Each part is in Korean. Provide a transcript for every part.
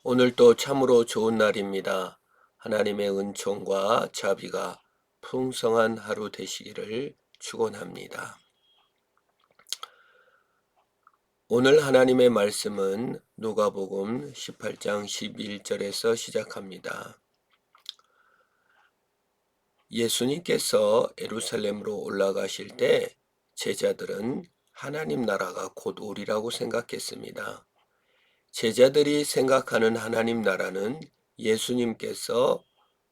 오늘도 참으로 좋은 날입니다. 하나님의 은총과 자비가 풍성한 하루 되시기를 축원합니다. 오늘 하나님의 말씀은 누가복음 18장 11절에서 시작합니다. 예수님께서 예루살렘으로 올라가실 때 제자들은 하나님 나라가 곧 오리라고 생각했습니다. 제자들이 생각하는 하나님 나라는 예수님께서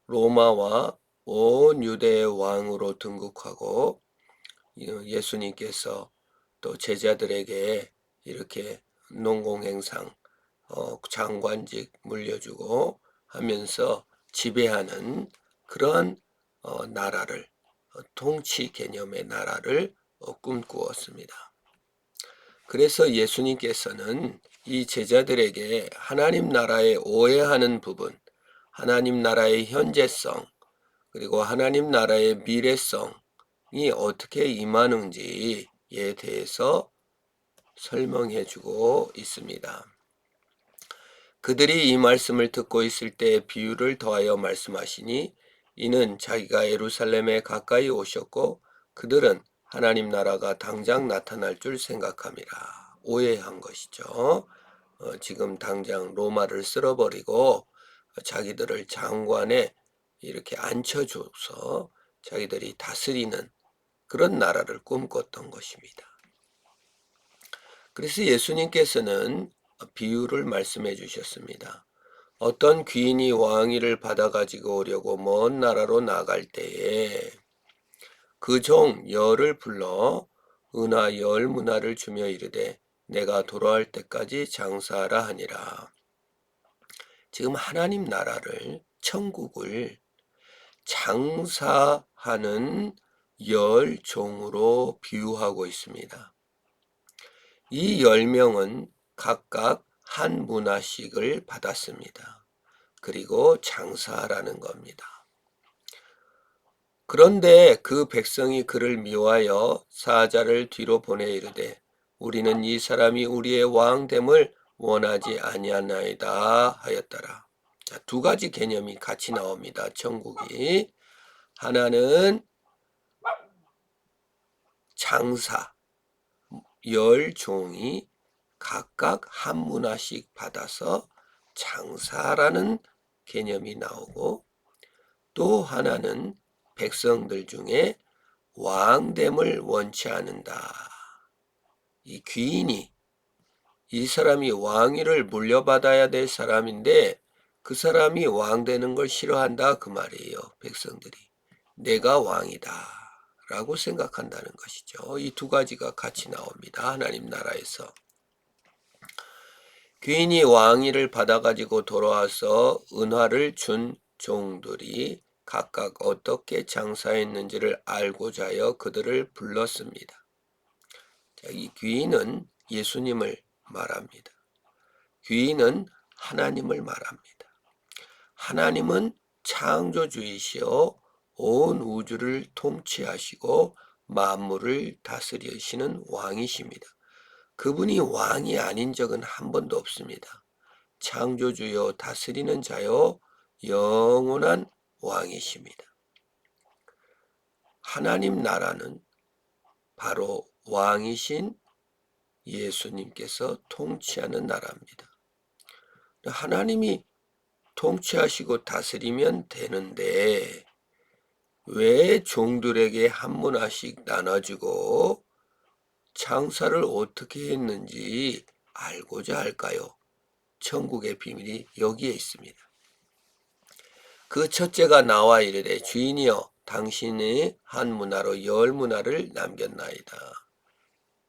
로마와 온 유대의 왕으로 등극하고 예수님께서 또 제자들에게 이렇게 농공행상, 장관직 물려주고 하면서 지배하는 그런 나라를, 통치 개념의 나라를 꿈꾸었습니다. 그래서 예수님께서는 이 제자들에게 하나님 나라에 오해하는 부분, 하나님 나라의 현재성, 그리고 하나님 나라의 미래성이 어떻게 임하는지에 대해서 설명해 주고 있습니다. 그들이 이 말씀을 듣고 있을 때 비유를 더하여 말씀하시니 이는 자기가 예루살렘에 가까이 오셨고 그들은 하나님 나라가 당장 나타날 줄 생각함이라. 오해한 것이죠. 지금 당장 로마를 쓸어버리고 자기들을 장관에 이렇게 앉혀줘서 자기들이 다스리는 그런 나라를 꿈꿨던 것입니다. 그래서 예수님께서는 비유를 말씀해 주셨습니다. 어떤 귀인이 왕위를 받아가지고 오려고 먼 나라로 나갈 때에 그 종 열을 불러 은하 열 문화를 주며 이르되 내가 돌아올 때까지 장사하라 하니라. 지금 하나님 나라를, 천국을 장사하는 열 종으로 비유하고 있습니다. 이 10명은 각각 한 문화씩을 받았습니다. 그리고 장사하라는 겁니다. 그런데 그 백성이 그를 미워하여 사자를 뒤로 보내 이르되 우리는 이 사람이 우리의 왕됨을 원하지 아니하나이다 하였더라. 자, 두 가지 개념이 같이 나옵니다. 천국이. 하나는 장사, 열 종이 각각 한 문화씩 받아서 장사라는 개념이 나오고 또 하나는 백성들 중에 왕됨을 원치 않는다. 이 귀인이 이 사람이 왕위를 물려받아야 될 사람인데 그 사람이 왕 되는 걸 싫어한다 그 말이에요. 백성들이. 내가 왕이다 라고 생각한다는 것이죠. 이 두 가지가 같이 나옵니다. 하나님 나라에서. 귀인이 왕위를 받아가지고 돌아와서 은화를 준 종들이 각각 어떻게 장사했는지를 알고자 하여 그들을 불렀습니다. 자, 이 귀인은 예수님을 말합니다. 귀인은 하나님을 말합니다. 하나님은 창조주이시오 온 우주를 통치하시고 만물을 다스리시는 왕이십니다. 그분이 왕이 아닌 적은 한 번도 없습니다. 창조주요 다스리는 자요 영원한 왕이십니다. 하나님 나라는 바로 왕이신 예수님께서 통치하는 나라입니다. 하나님이 통치하시고 다스리면 되는데 왜 종들에게 한 문화씩 나눠주고 장사를 어떻게 했는지 알고자 할까요? 천국의 비밀이 여기에 있습니다. 그 첫째가 나와 이르되 주인이여 당신이 한 문화로 열 문화를 남겼나이다.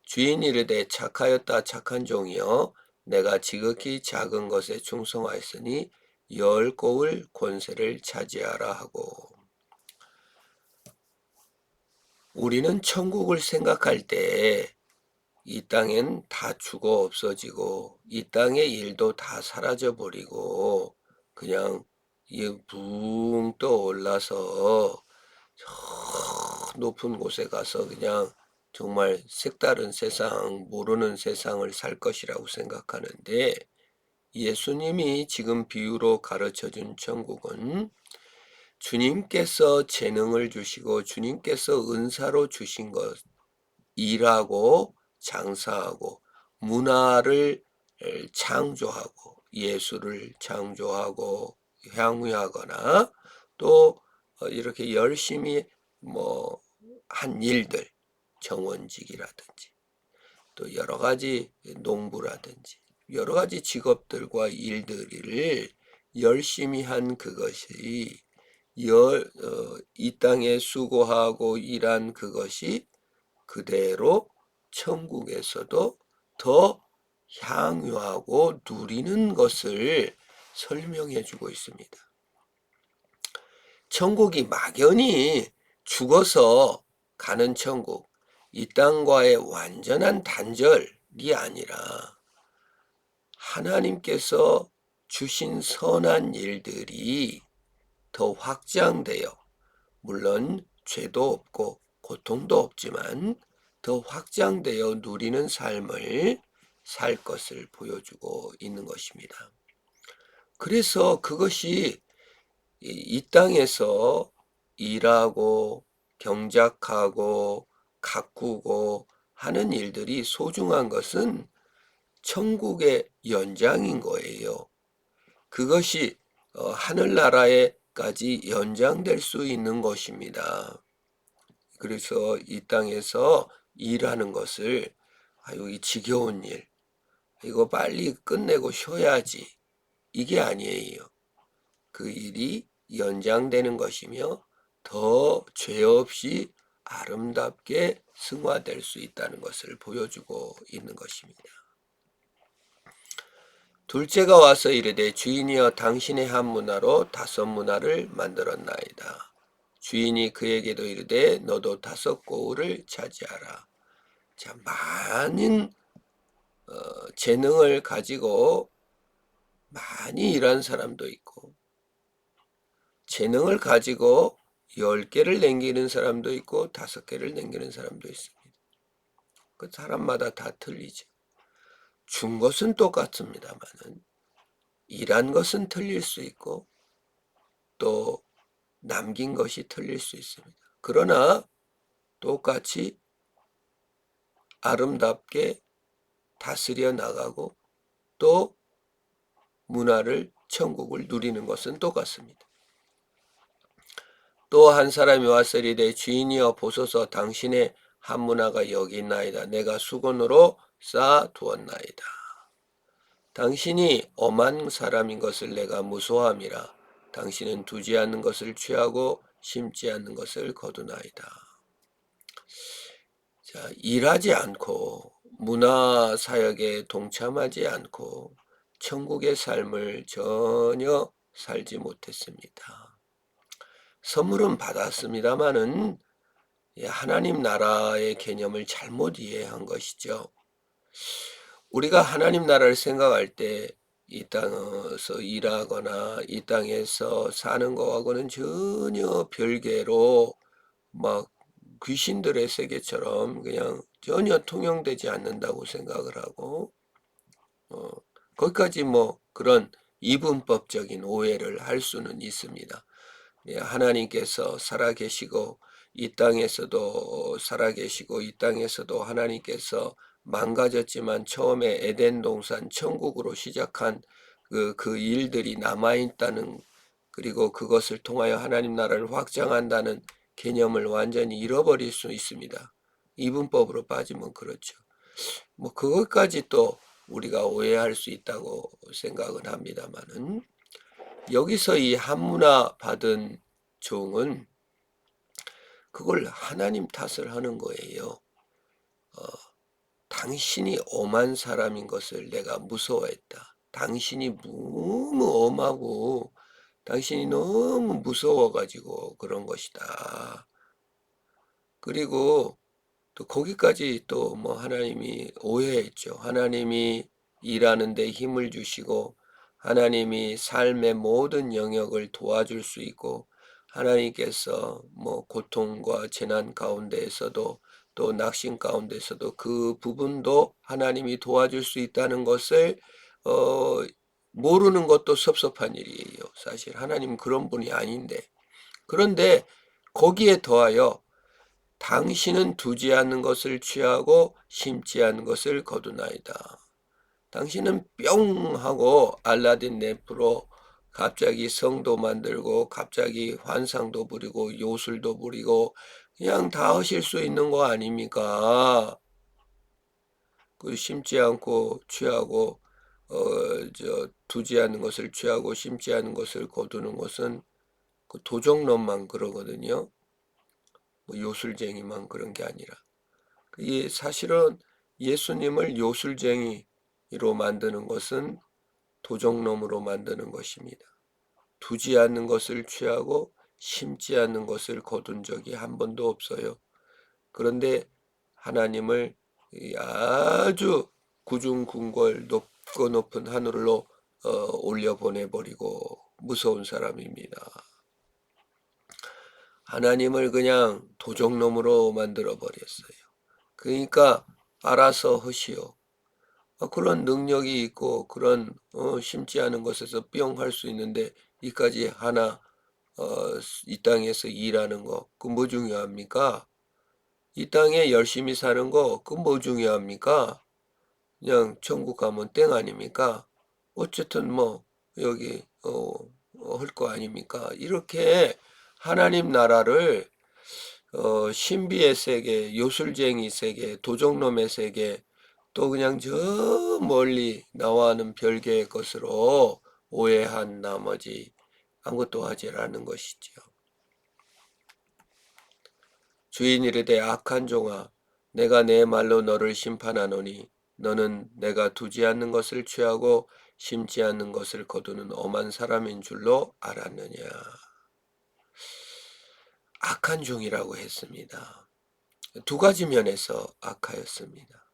주인이 이르되 착하였다 착한 종이여 내가 지극히 작은 것에 충성하였으니 열 고을 권세를 차지하라 하고. 우리는 천국을 생각할 때 이 땅엔 다 죽어 없어지고 이 땅의 일도 다 사라져 버리고 그냥 붕 떠올라서 저 높은 곳에 가서 그냥 정말 색다른 세상, 모르는 세상을 살 것이라고 생각하는데 예수님이 지금 비유로 가르쳐준 천국은 주님께서 재능을 주시고 주님께서 은사로 주신 것, 일하고 장사하고 문화를 창조하고 예술을 창조하고 향유하거나 또 이렇게 열심히 한 일들, 정원직이라든지 또 여러 가지 농부라든지 여러 가지 직업들과 일들을 열심히 한 그것이 이 땅에 수고하고 일한 그것이 그대로 천국에서도 더 향유하고 누리는 것을 설명해 주고 있습니다. 천국이 막연히 죽어서 가는 천국, 이 땅과의 완전한 단절이 아니라 하나님께서 주신 선한 일들이 더 확장되어, 물론 죄도 없고 고통도 없지만 더 확장되어 누리는 삶을 살 것을 보여주고 있는 것입니다. 그래서 그것이 이 땅에서 일하고 경작하고 가꾸고 하는 일들이 소중한 것은 천국의 연장인 거예요. 그것이 하늘나라에까지 연장될 수 있는 것입니다. 그래서 이 땅에서 일하는 것을 이 지겨운 일, 이거 빨리 끝내고 쉬어야지, 이게 아니에요. 그 일이 연장되는 것이며 더 죄 없이 아름답게 승화될 수 있다는 것을 보여주고 있는 것입니다. 둘째가 와서 이르되 주인이여 당신의 한 문화로 5 문화를 만들었나이다. 주인이 그에게도 이르되 너도 5 고을을 차지하라. 자, 많은 재능을 가지고 많이 일한 사람도 있고 재능을 가지고 10개를 남기는 사람도 있고 5개를 남기는 사람도 있습니다. 그 사람마다 다 틀리죠. 준 것은 똑같습니다만은 일한 것은 틀릴 수 있고 또 남긴 것이 틀릴 수 있습니다. 그러나 똑같이 아름답게 다스려 나가고 또 문화를 천국을 누리는 것은 똑같습니다. 또 한 사람이 와서 이르되 주인이여 보소서 당신의 한 문화가 여기 있나이다. 내가 수건으로 쌓아 두었나이다. 당신이 엄한 사람인 것을 내가 무소함이라. 당신은 두지 않는 것을 취하고 심지 않는 것을 거두나이다. 자, 일하지 않고 문화 사역에 동참하지 않고 천국의 삶을 전혀 살지 못했습니다. 선물은 받았습니다마는 하나님 나라의 개념을 잘못 이해한 것이죠. 우리가 하나님 나라를 생각할 때 이 땅에서 일하거나 이 땅에서 사는 것하고는 전혀 별개로 막 귀신들의 세계처럼 그냥 전혀 통용되지 않는다고 생각을 하고 거기까지 그런 이분법적인 오해를 할 수는 있습니다. 하나님께서 살아계시고 이 땅에서도 살아계시고 이 땅에서도 하나님께서 망가졌지만 처음에 에덴 동산 천국으로 시작한 그 일들이 남아있다는, 그리고 그것을 통하여 하나님 나라를 확장한다는 개념을 완전히 잃어버릴 수 있습니다. 이분법으로 빠지면 그렇죠. 그것까지 또 우리가 오해할 수 있다고 생각은 합니다만은 여기서 이 한문화 받은 종은 그걸 하나님 탓을 하는 거예요. 당신이 엄한 사람인 것을 내가 무서워했다. 당신이 너무 엄하고 당신이 너무 무서워가지고 그런 것이다. 그리고 또 거기까지 또 하나님이 오해했죠. 하나님이 일하는 데 힘을 주시고 하나님이 삶의 모든 영역을 도와줄 수 있고 하나님께서 고통과 재난 가운데에서도 또 낙심 가운데서도 그 부분도 하나님이 도와줄 수 있다는 것을 모르는 것도 섭섭한 일이에요. 사실 하나님은 그런 분이 아닌데. 그런데 거기에 더하여 당신은 두지 않는 것을 취하고 심지 않은 것을 거두나이다. 당신은 뿅 하고 알라딘 램프로 갑자기 성도 만들고 갑자기 환상도 부리고 요술도 부리고 그냥 다 하실 수 있는 거 아닙니까? 그 심지 않고 취하고 두지 않는 것을 취하고 심지 않은 것을 거두는 것은 그 도적놈만 그러거든요. 뭐 요술쟁이만 그런 게 아니라. 이 사실은 예수님을 요술쟁이로 만드는 것은 도적놈으로 만드는 것입니다. 두지 않는 것을 취하고 심지 않는 것을 거둔 적이 한 번도 없어요. 그런데 하나님을 아주 구중궁궐 높고 높은 하늘로 올려보내버리고 무서운 사람입니다. 하나님을 그냥 도적놈으로 만들어버렸어요. 그러니까 알아서 하시오. 그런 능력이 있고 그런 심지 않은 것에서 뿅 할 수 있는데 이까지 하나 이 땅에서 일하는 거 그 뭐 중요합니까? 이 땅에 열심히 사는 거 그 뭐 중요합니까? 그냥 천국 가면 땡 아닙니까? 어쨌든 뭐 여기 할 거 아닙니까? 이렇게 하나님 나라를 신비의 세계, 요술쟁이 세계, 도적놈의 세계, 또 그냥 저 멀리 나와는 별개의 것으로 오해한 나머지 아무것도 하지 않는 것이지요. 주인 이르되 악한 종아, 내가 내 말로 너를 심판하노니 너는 내가 두지 않는 것을 취하고 심지 않는 것을 거두는 엄한 사람인 줄로 알았느냐. 악한 종이라고 했습니다. 두 가지 면에서 악하였습니다.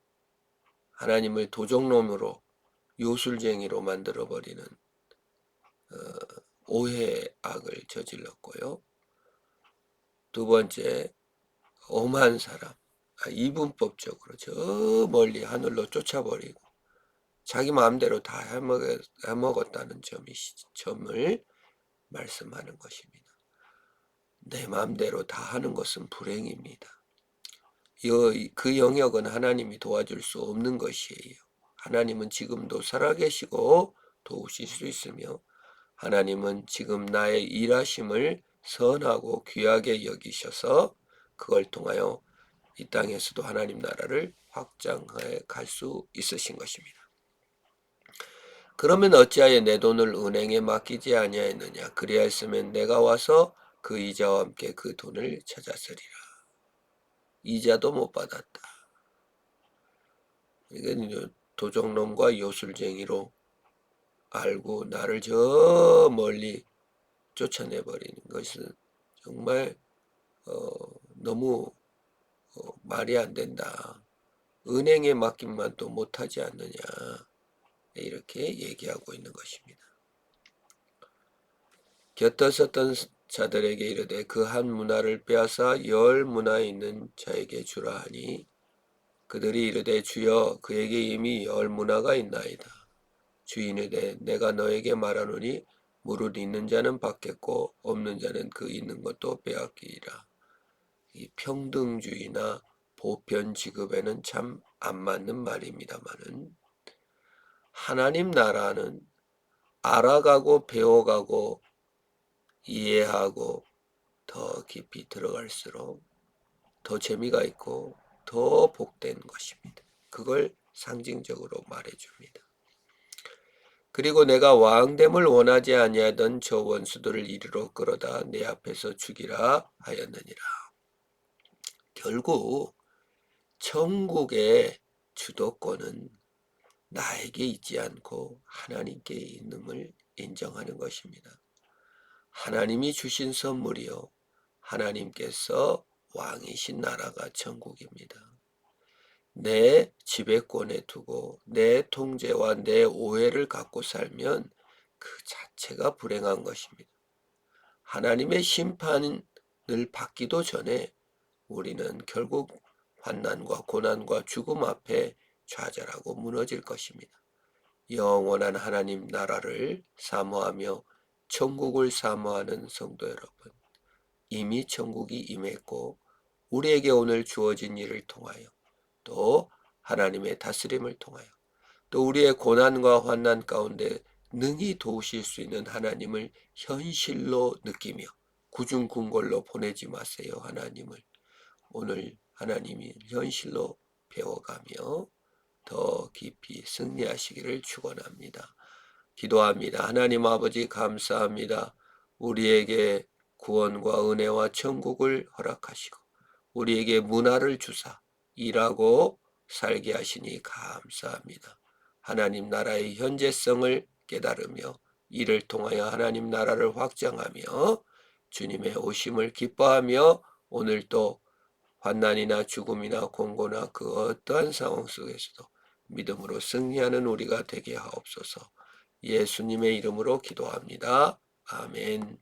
하나님을 도적놈으로 요술쟁이로 만들어버리는 오해의 악을 저질렀고요. 두 번째, 엄한 사람, 이분법적으로 저 멀리 하늘로 쫓아버리고 자기 마음대로 다 해먹었다는 점을 말씀하는 것입니다. 내 마음대로 다 하는 것은 불행입니다. 그 영역은 하나님이 도와줄 수 없는 것이에요. 하나님은 지금도 살아계시고 도우실 수 있으며 하나님은 지금 나의 일하심을 선하고 귀하게 여기셔서 그걸 통하여 이 땅에서도 하나님 나라를 확장해 갈 수 있으신 것입니다. 그러면 어찌하여 내 돈을 은행에 맡기지 아니하였느냐? 그리하였으면 내가 와서 그 이자와 함께 그 돈을 찾았으리라. 이자도 못 받았다. 이게 도적놈과 요술쟁이로 알고 나를 저 멀리 쫓아내버리는 것은 정말 너무 말이 안 된다. 은행에 맡김만도 못하지 않느냐. 이렇게 얘기하고 있는 것입니다. 곁에 섰던 자들에게 이르되 그 한 문화를 빼앗아 10 문화에 있는 자에게 주라 하니 그들이 이르되 주여 그에게 이미 10 문화가 있나이다. 주인이 이르되 내가 너에게 말하노니 무릇 있는 자는 받겠고 없는 자는 그 있는 것도 빼앗기리라. 이 평등주의나 보편 지급에는 참 안 맞는 말입니다만은 하나님 나라는 알아가고 배워가고 이해하고 더 깊이 들어갈수록 더 재미가 있고 더 복된 것입니다. 그걸 상징적으로 말해줍니다. 그리고 내가 왕됨을 원하지 아니하던 저 원수들을 이리로 끌어다 내 앞에서 죽이라 하였느니라. 결국 천국의 주도권은 나에게 있지 않고 하나님께 있음을 인정하는 것입니다. 하나님이 주신 선물이요. 하나님께서 왕이신 나라가 천국입니다. 내 지배권에 두고 내 통제와 내 오해를 갖고 살면 그 자체가 불행한 것입니다. 하나님의 심판을 받기도 전에 우리는 결국 환난과 고난과 죽음 앞에 좌절하고 무너질 것입니다. 영원한 하나님 나라를 사모하며 천국을 사모하는 성도 여러분, 이미 천국이 임했고 우리에게 오늘 주어진 일을 통하여 또 하나님의 다스림을 통하여 또 우리의 고난과 환난 가운데 능히 도우실 수 있는 하나님을 현실로 느끼며 구중궁궐로 보내지 마세요. 하나님을 오늘 하나님이 현실로 배워가며 더 깊이 승리하시기를 축원합니다. 기도합니다. 하나님 아버지 감사합니다. 우리에게 구원과 은혜와 천국을 허락하시고 우리에게 문화를 주사 일하고 살게 하시니 감사합니다. 하나님 나라의 현재성을 깨달으며 이를 통하여 하나님 나라를 확장하며 주님의 오심을 기뻐하며 오늘도 환난이나 죽음이나 공고나 그 어떠한 상황 속에서도 믿음으로 승리하는 우리가 되게 하옵소서. 예수님의 이름으로 기도합니다. 아멘.